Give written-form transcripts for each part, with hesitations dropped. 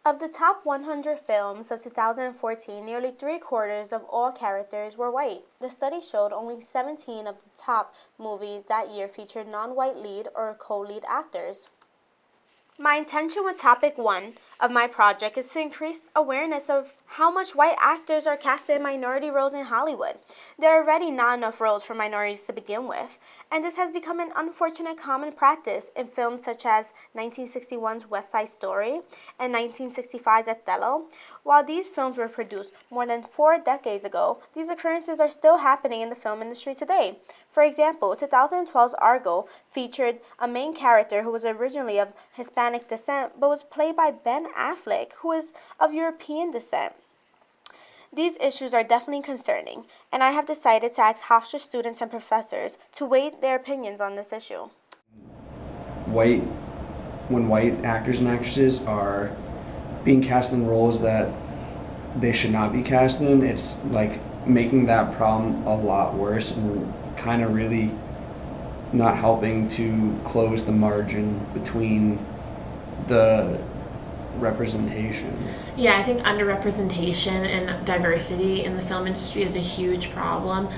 Of the top 100 films of 2014, nearly three-quarters of all characters were white. The study showed only 17 of the top movies that year featured non-white lead or co-lead actors. My intention with topic 1 of my project is to increase awareness of how much white actors are casted in minority roles in Hollywood. There are already not enough roles for minorities to begin with, and this has become an unfortunate common practice in films such as 1961's West Side Story and 1965's Othello. While these films were produced more than 4 decades ago, these occurrences are still happening in the film industry today. For example, 2012's Argo featured a main character who was originally of Hispanic descent but was played by Ben Affleck, who is of European descent. These issues are definitely concerning, and I have decided to ask Hofstra students and professors to weigh their opinions on this issue. When white actors and actresses are being cast in roles that they should not be cast in, it's like making that problem a lot worse and kind of really not helping to close the margin between the representation. Yeah, I think underrepresentation and diversity in the film industry is a huge problem.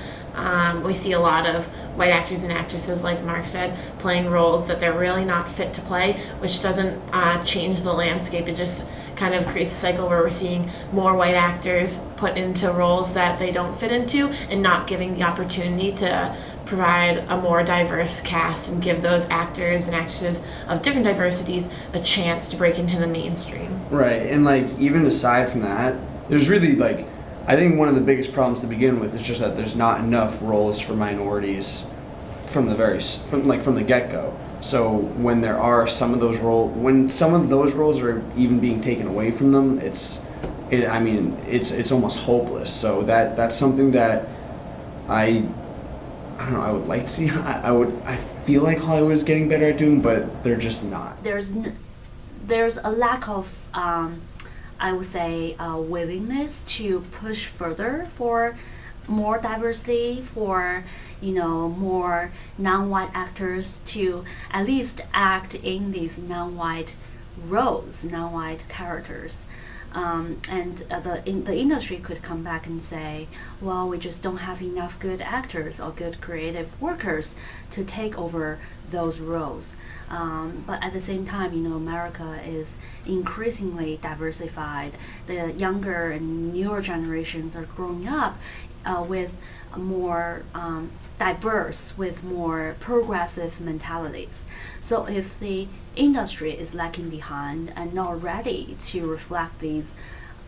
We see a lot of white actors and actresses, like Mark said, playing roles that they're really not fit to play, which doesn't change the landscape. It just kind of creates a cycle where we're seeing more white actors put into roles that they don't fit into and not giving the opportunity to provide a more diverse cast and give those actors and actresses of different diversities a chance to break into the mainstream. Right, and like even aside from that, there's really like, I think one of the biggest problems to begin with is just that there's not enough roles for minorities from the get-go. So when there are some of those roles, when some of those roles are even being taken away from them, it's almost hopeless. So that's something that I don't know, I would like to see. I feel like Hollywood is getting better at doing, but they're just not. There's a lack of I would say willingness to push further for more diversity, for more non-white actors to at least act in these non-white roles, non-white characters. And the industry could come back and say, well, we just don't have enough good actors or good creative workers to take over those roles. But at the same time, America is increasingly diversified. The younger and newer generations are growing up with more diverse, with more progressive mentalities. So if the industry is lacking behind and not ready to reflect these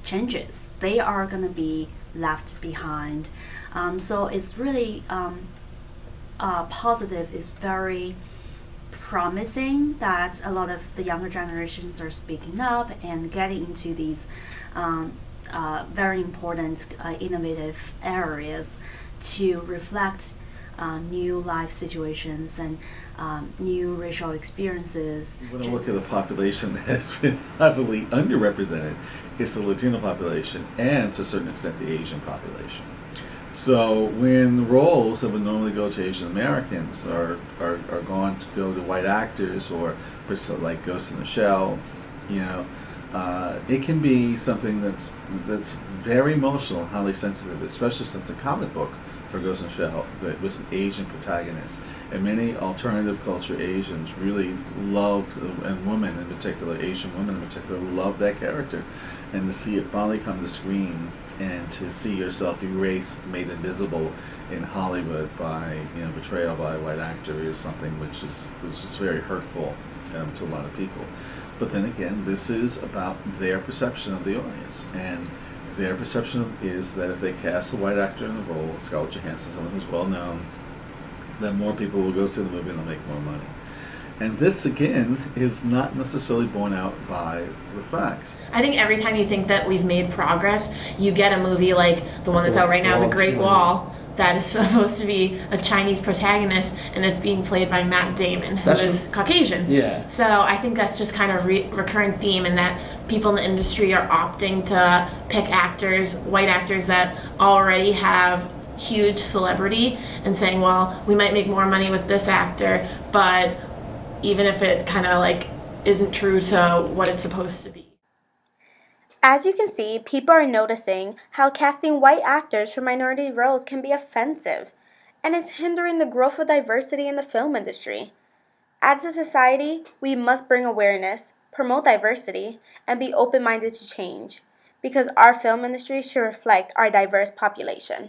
changes, they are going to be left behind. So it's really positive, is very promising that a lot of the younger generations are speaking up and getting into these very important innovative areas to reflect new life situations and new racial experiences. When I look at a population that has been heavily underrepresented, it's the Latino population and to a certain extent the Asian population. So when roles that would normally go to Asian Americans are going to go to white actors or like Ghost in the Shell, it can be something that's very emotional and highly sensitive, especially since the comic book for Ghost in the Shell that was an Asian protagonist. And many alternative culture Asians really loved, and women in particular, Asian women in particular, loved that character. And to see it finally come to screen and to see yourself erased, made invisible in Hollywood by betrayal by a white actor is something which was just very hurtful to a lot of people. But then again, this is about their perception of the audience, and their perception is that if they cast a white actor in the role, Scarlett Johansson, someone who's well known, then more people will go see the movie and they'll make more money. And this, again, is not necessarily borne out by the facts. I think every time you think that we've made progress, you get a movie like the one that's out right now, The Great Wall, that is supposed to be a Chinese protagonist, and it's being played by Matt Damon, who is Caucasian. Yeah. So I think that's just kind of a recurring theme, in that people in the industry are opting to pick actors, white actors that already have huge celebrity, and saying, well, we might make more money with this actor, but even if it kind of like isn't true to what it's supposed to be. As you can see, people are noticing how casting white actors for minority roles can be offensive and is hindering the growth of diversity in the film industry. As a society, we must bring awareness, promote diversity, and be open-minded to change, because our film industry should reflect our diverse population.